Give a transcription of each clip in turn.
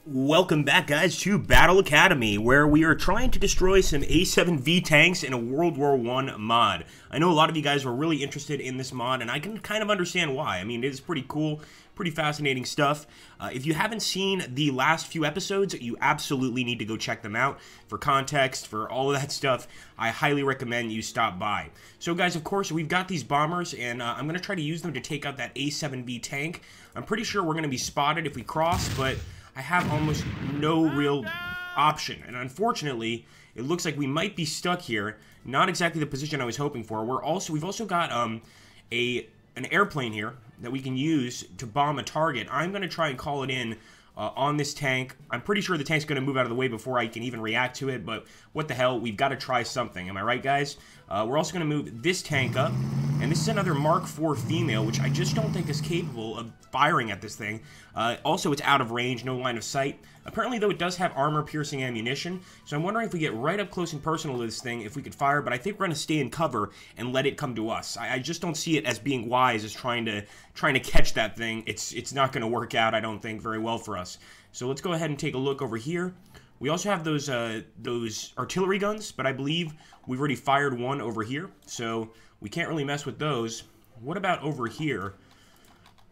Welcome back, guys, to Battle Academy, where we are trying to destroy some A7V tanks in a World War I mod. I know a lot of you guys were really interested in this mod, and I can kind of understand why. I mean, it is pretty cool, pretty fascinating stuff. If you haven't seen the last few episodes, you absolutely need to go check them out. For context, for all of that stuff, I highly recommend you stop by. So, guys, of course, we've got these bombers, and I'm going to try to use them to take out that A7V tank. I'm pretty sure we're going to be spotted if we cross, but I have almost no real option, and unfortunately, it looks like we might be stuck here. Not exactly the position I was hoping for. We've also got an airplane here that we can use to bomb a target. I'm going to try and call it in on this tank. I'm pretty sure the tank's going to move out of the way before I can even react to it, but what the hell, we've got to try something. Am I right, guys? We're also going to move this tank up, and this is another Mark IV female, which I just don't think is capable of firing at this thing. Also, it's out of range, no line of sight. Apparently, though, it does have armor-piercing ammunition, so I'm wondering if we get right up close and personal to this thing, if we could fire, but I think we're going to stay in cover and let it come to us. I just don't see it as being wise as trying to catch that thing. It's not going to work out, I don't think, very well for us. So let's go ahead and take a look over here. We also have those artillery guns, but I believe we've already fired one over here, so we can't really mess with those. What about over here?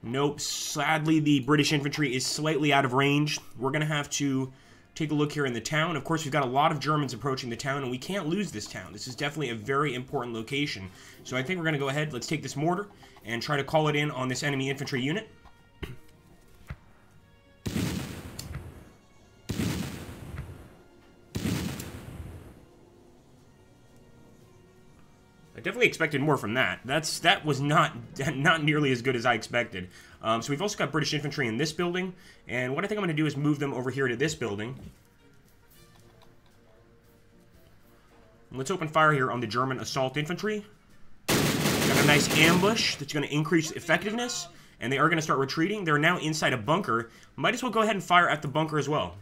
Nope, sadly the British infantry is slightly out of range. We're going to have to take a look here in the town. Of course, we've got a lot of Germans approaching the town, and we can't lose this town. This is definitely a very important location. So I think we're going to go ahead, let's take this mortar, and try to call it in on this enemy infantry unit. I definitely expected more from that. That was not nearly as good as I expected. So we've also got British infantry in this building, and what I think I'm going to do is move them over here to this building. And let's open fire here on the German assault infantry. Got a nice ambush that's going to increase effectiveness, and they are going to start retreating. They're now inside a bunker. Might as well go ahead and fire at the bunker as well.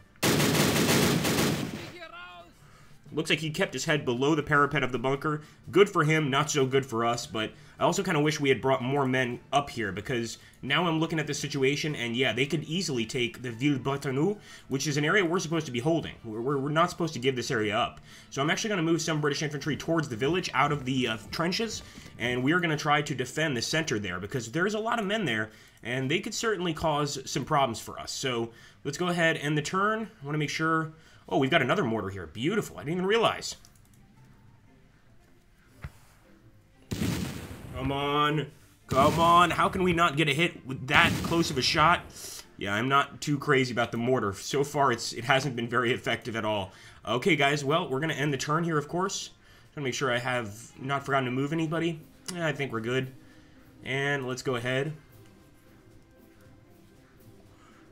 Looks like he kept his head below the parapet of the bunker. Good for him, not so good for us, but I also kind of wish we had brought more men up here, because now I'm looking at this situation, and yeah, they could easily take the Ville Bretonneux, which is an area we're supposed to be holding. We're not supposed to give this area up. So I'm actually going to move some British infantry towards the village, out of the trenches, and we're going to try to defend the center there, because there's a lot of men there, and they could certainly cause some problems for us. So let's go ahead and the turn. I want to make sure... Oh, we've got another mortar here. Beautiful. I didn't even realize. Come on. Come on. How can we not get a hit with that close of a shot? Yeah, I'm not too crazy about the mortar. So far, it hasn't been very effective at all. Okay, guys. Well, we're going to end the turn here, of course. Trying to make sure I have not forgotten to move anybody. I think we're good. And let's go ahead.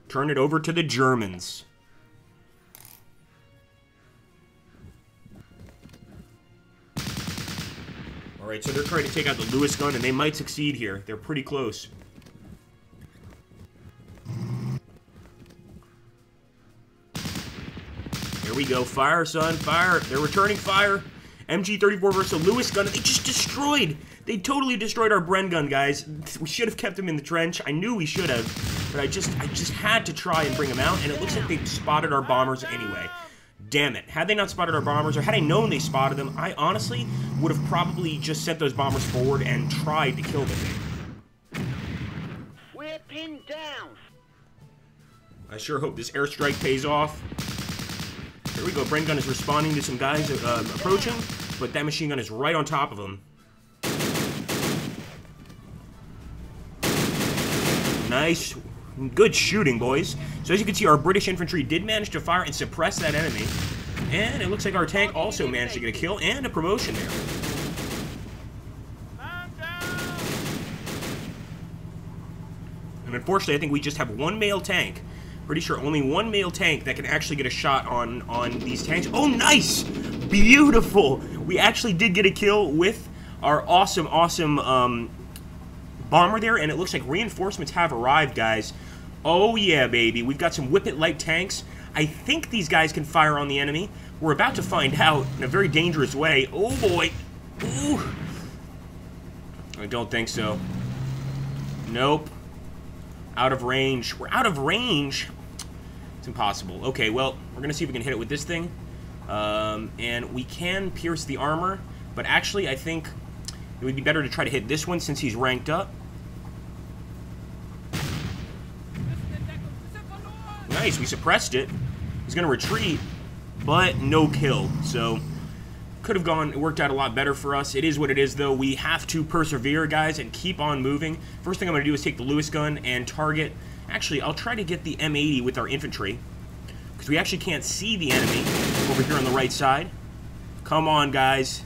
Turn it over to the Germans. Alright, so they're trying to take out the Lewis gun, and they might succeed here. They're pretty close. Here we go. Fire, son. Fire. They're returning fire. MG34 versus the Lewis gun. They just destroyed. They totally destroyed our Bren gun, guys. We should have kept them in the trench. I knew we should have, but I just had to try and bring them out, and it looks like they spotted our bombers anyway. Damn it. Had they not spotted our bombers, or had I known they spotted them, I honestly would have probably just sent those bombers forward and tried to kill the thing. We're pinned down. I sure hope this airstrike pays off. Here we go. Bren gun is responding to some guys approaching, but that machine gun is right on top of them. Nice. Good shooting, boys. So as you can see, our British infantry did manage to fire and suppress that enemy. And it looks like our tank also managed to get a kill and a promotion there. And unfortunately, I think we just have one male tank. Pretty sure only one male tank that can actually get a shot on these tanks. Oh, nice! Beautiful! We actually did get a kill with our awesome bomber there, and it looks like reinforcements have arrived, guys. Oh yeah, baby. We've got some Whippet light tanks. I think these guys can fire on the enemy. We're about to find out in a very dangerous way. Oh boy. Ooh. I don't think so. Nope. Out of range. We're out of range. It's impossible. Okay, well, we're going to see if we can hit it with this thing. And we can pierce the armor, but actually I think it would be better to try to hit this one since he's ranked up. Nice, we suppressed it. He's going to retreat, but no kill. So, could have gone, it worked out a lot better for us. It is what it is, though. We have to persevere, guys, and keep on moving. First thing I'm going to do is take the Lewis gun and target. Actually, I'll try to get the M80 with our infantry, because we actually can't see the enemy over here on the right side. Come on, guys.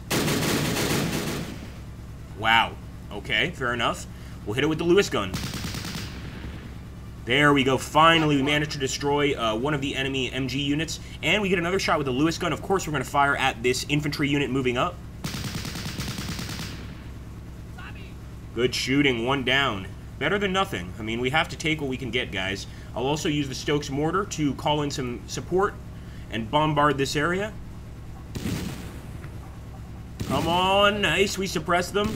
Wow. Okay, fair enough. We'll hit it with the Lewis gun. There we go. Finally, we managed to destroy one of the enemy MG units. And we get another shot with the Lewis gun. Of course, we're going to fire at this infantry unit moving up. Good shooting. One down. Better than nothing. I mean, we have to take what we can get, guys. I'll also use the Stokes mortar to call in some support and bombard this area. Come on. Nice. We suppressed them.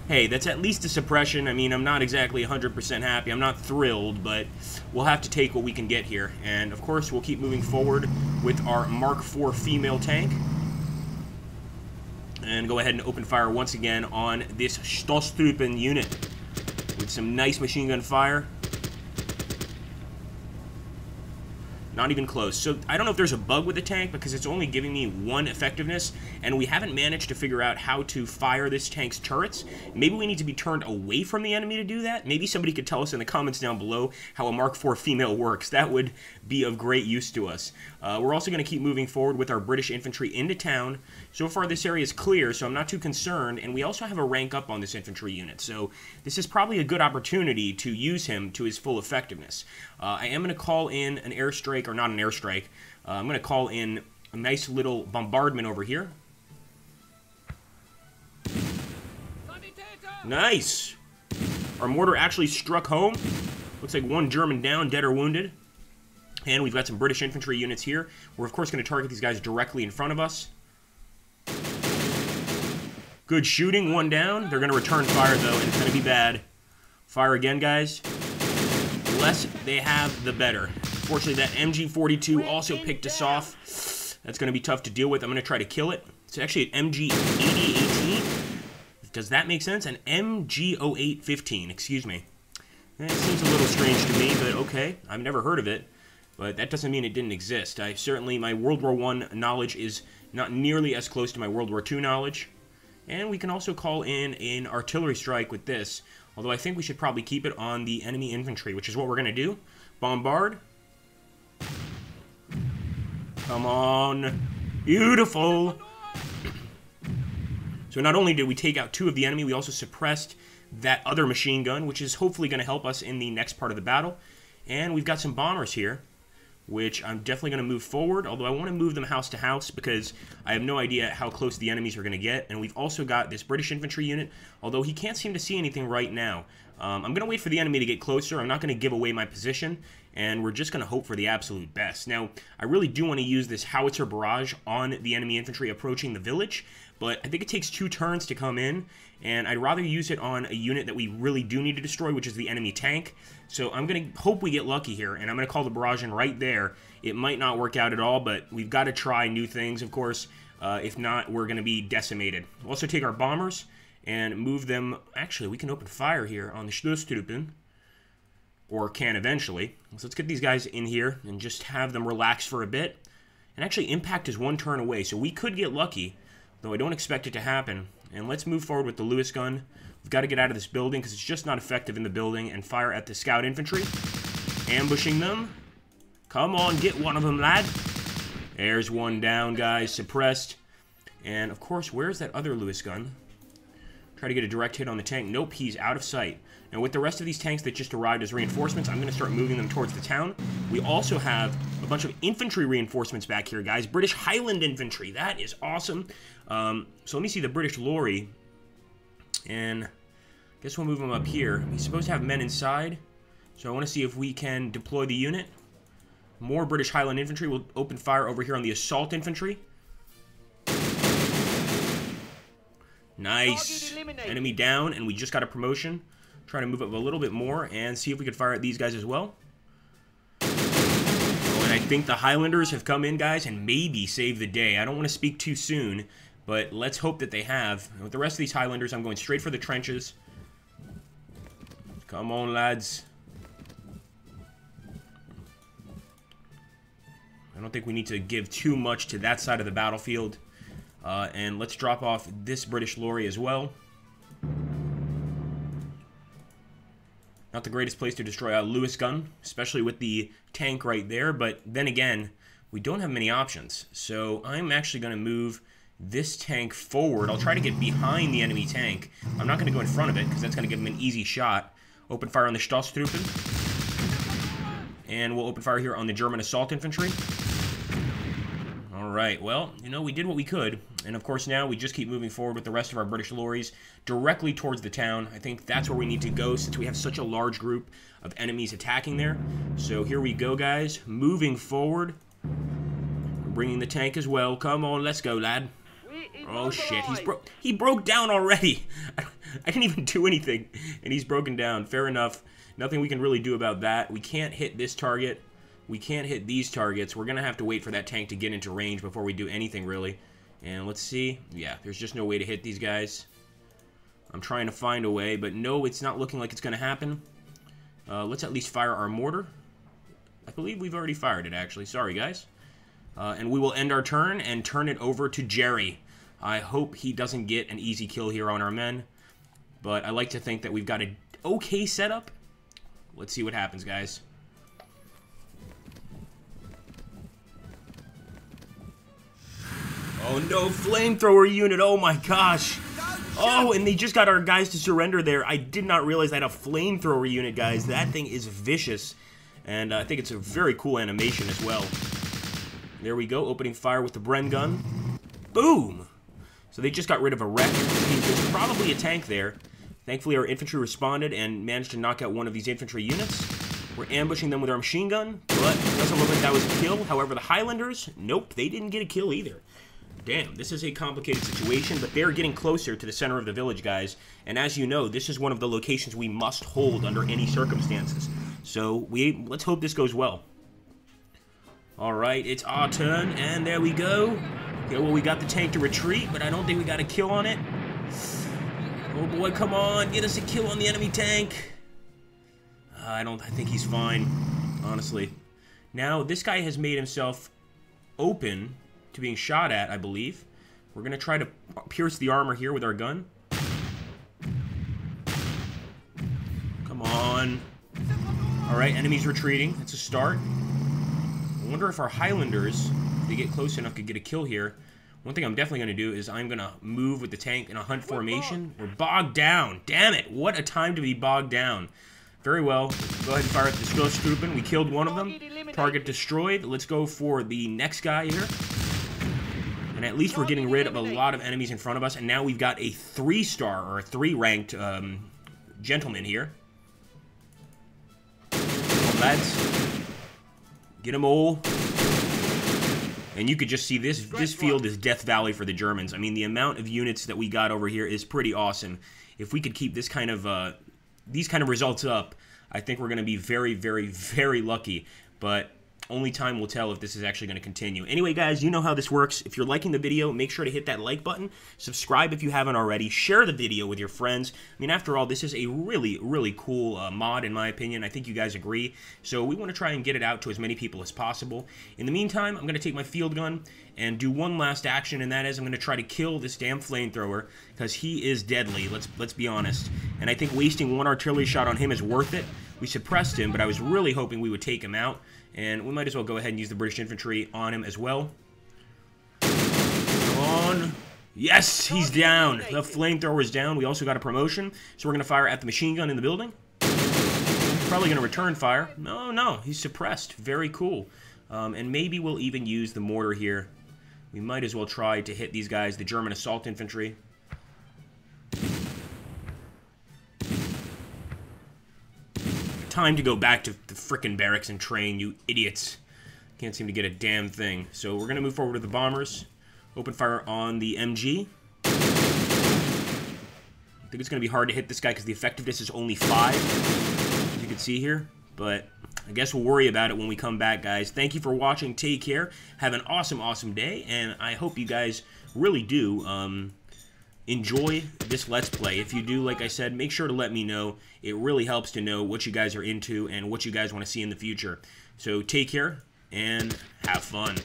Hey, that's at least a suppression. I mean, I'm not exactly 100% happy. I'm not thrilled, but we'll have to take what we can get here. And, of course, we'll keep moving forward with our Mark IV female tank. And go ahead and open fire once again on this Stoßtruppen unit with some nice machine gun fire. Not even close. So I don't know if there's a bug with the tank because it's only giving me 1 effectiveness, and we haven't managed to figure out how to fire this tank's turrets. Maybe we need to be turned away from the enemy to do that. Maybe somebody could tell us in the comments down below how a Mark IV female works. That would be of great use to us. We're also going to keep moving forward with our British infantry into town. So far this area is clear, so I'm not too concerned, and we also have a rank up on this infantry unit. So this is probably a good opportunity to use him to his full effectiveness. I am going to call in an airstrike, or not an airstrike. I'm going to call in a nice little bombardment over here. Nice! Our mortar actually struck home. Looks like 1 German down, dead or wounded. And we've got some British infantry units here. We're, of course, going to target these guys directly in front of us. Good shooting, 1 down. They're going to return fire, though, and it's going to be bad. Fire again, guys. The less they have, the better. Unfortunately, that MG42 also picked us off. That's going to be tough to deal with. I'm going to try to kill it. It's actually an MG8018. Does that make sense? An MG0815, excuse me. That seems a little strange to me, but okay. I've never heard of it, but that doesn't mean it didn't exist. My World War I knowledge is not nearly as close to my World War II knowledge. And we can also call in an artillery strike with this, although I think we should probably keep it on the enemy infantry, which is what we're going to do. Bombard. Come on. Beautiful. So not only did we take out 2 of the enemy, we also suppressed that other machine gun, which is hopefully going to help us in the next part of the battle. And we've got some bombers here, which I'm definitely going to move forward, although I want to move them house to house because I have no idea how close the enemies are going to get. And we've also got this British infantry unit, although he can't seem to see anything right now. I'm going to wait for the enemy to get closer. I'm not going to give away my position, and we're just going to hope for the absolute best. Now, I really do want to use this howitzer barrage on the enemy infantry approaching the village, but I think it takes 2 turns to come in, and I'd rather use it on a unit that we really do need to destroy, which is the enemy tank. So I'm going to hope we get lucky here, and I'm going to call the barrage in right there. It might not work out at all, but we've got to try new things, of course. If not, we're going to be decimated. We'll also take our bombers and move them. Actually, we can open fire here on the Stoßtruppen, or can eventually. So let's get these guys in here and just have them relax for a bit. And actually, impact is 1 turn away, so we could get lucky, though I don't expect it to happen. And let's move forward with the Lewis gun. We've got to get out of this building because it's just not effective in the building, and fire at the scout infantry. Ambushing them. Come on, get one of them, lad. There's 1 down, guys. Suppressed. And, of course, where's that other Lewis gun? Try to get a direct hit on the tank. Nope, he's out of sight. Now, with the rest of these tanks that just arrived as reinforcements, I'm going to start moving them towards the town. We also have a bunch of infantry reinforcements back here, guys. British Highland infantry. That is awesome. So let me see the British lorry. And I guess we'll move him up here. He's supposed to have men inside. So I want to see if we can deploy the unit. More British Highland infantry. We'll open fire over here on the assault infantry. Nice. Enemy down, and we just got a promotion. Try to move up a little bit more and see if we could fire at these guys as well. Go I think the Highlanders have come in, guys, and maybe saved the day. I don't want to speak too soon, but let's hope that they have. With the rest of these Highlanders, I'm going straight for the trenches. Come on, lads. I don't think we need to give too much to that side of the battlefield. And let's drop off this British lorry as well. Not the greatest place to destroy a Lewis gun, especially with the tank right there. But then again, we don't have many options. So I'm actually going to move this tank forward. I'll try to get behind the enemy tank. I'm not going to go in front of it because that's going to give him an easy shot. Open fire on the Stoßtruppen. And we'll open fire here on the German assault infantry. Alright, well, you know, we did what we could. And of course now we just keep moving forward with the rest of our British lorries directly towards the town. I think that's where we need to go since we have such a large group of enemies attacking there. So here we go, guys. Moving forward. We're bringing the tank as well. Come on, let's go, lad. Oh shit, he broke down already. I didn't even do anything, and he's broken down. Fair enough. Nothing we can really do about that. We can't hit this target. We can't hit these targets. We're going to have to wait for that tank to get into range before we do anything, really. And let's see. Yeah, there's just no way to hit these guys. I'm trying to find a way, but no, it's not looking like it's going to happen. Let's at least fire our mortar. I believe we've already fired it, actually. Sorry, guys. And we will end our turn and turn it over to Jerry. I hope he doesn't get an easy kill here on our men. But I like to think that we've got an okay setup. Let's see what happens, guys. Oh no, flamethrower unit, oh my gosh. Oh, and they just got our guys to surrender there. I did not realize they had a flamethrower unit, guys. That thing is vicious. And I think it's a very cool animation as well. There we go, opening fire with the Bren gun. Boom! So they just got rid of a wreck. There's probably a tank there. Thankfully, our infantry responded and managed to knock out one of these infantry units. We're ambushing them with our machine gun, but it doesn't look like that was a kill. However, the Highlanders, nope, they didn't get a kill either. Damn, this is a complicated situation, but they're getting closer to the center of the village, guys. And as you know, this is one of the locations we must hold under any circumstances. So let's hope this goes well. Alright, it's our turn, and there we go. Okay, well, we got the tank to retreat, but I don't think we got a kill on it. Oh boy, come on, get us a kill on the enemy tank. I think he's fine, honestly. Now, this guy has made himself open to being shot at, I believe. We're going to try to pierce the armor here with our gun. Come on. Alright, enemy's retreating. That's a start. I wonder if our Highlanders, if they get close enough, could get a kill here. One thing I'm definitely going to do is I'm going to move with the tank in a hunt formation. We're bogged down. Damn it. What a time to be bogged down. Very well. Go ahead and fire at the Stoßtruppen. We killed one of them. Target destroyed. Let's go for the next guy here. And at least we're getting rid of a lot of enemies in front of us. And now we've got a 3-star or a 3-ranked gentleman here. Come on, lads. Get them all. And you could just see this field is Death Valley for the Germans. I mean, the amount of units that we got over here is pretty awesome. If we could keep this kind of these kind of results up, I think we're going to be very, very, very lucky. But only time will tell if this is actually going to continue. Anyway, guys, you know how this works. If you're liking the video, make sure to hit that like button. Subscribe if you haven't already. Share the video with your friends. I mean, after all, this is a really, really cool mod, in my opinion. I think you guys agree. So we want to try and get it out to as many people as possible. In the meantime, I'm going to take my field gun and do one last action, and that is I'm going to try to kill this damn flamethrower because he is deadly. Let's be honest. And I think wasting one artillery shot on him is worth it. We suppressed him, but I was really hoping we would take him out. And we might as well go ahead and use the British infantry on him as well. Come on. Yes, he's down. The flamethrower is down. We also got a promotion. So we're going to fire at the machine gun in the building. He's probably going to return fire. No, he's suppressed. Very cool. And maybe we'll even use the mortar here. We might as well try to hit these guys, the German assault infantry. Time to go back to the frickin' barracks and train, you idiots. Can't seem to get a damn thing. So we're going to move forward with the bombers. Open fire on the MG. I think it's going to be hard to hit this guy because the effectiveness is only 5. As you can see here. But I guess we'll worry about it when we come back, guys. Thank you for watching. Take care. Have an awesome, awesome day. And I hope you guys really do enjoy this Let's Play. If you do, like I said, make sure to let me know. It really helps to know what you guys are into and what you guys want to see in the future. So take care and have fun.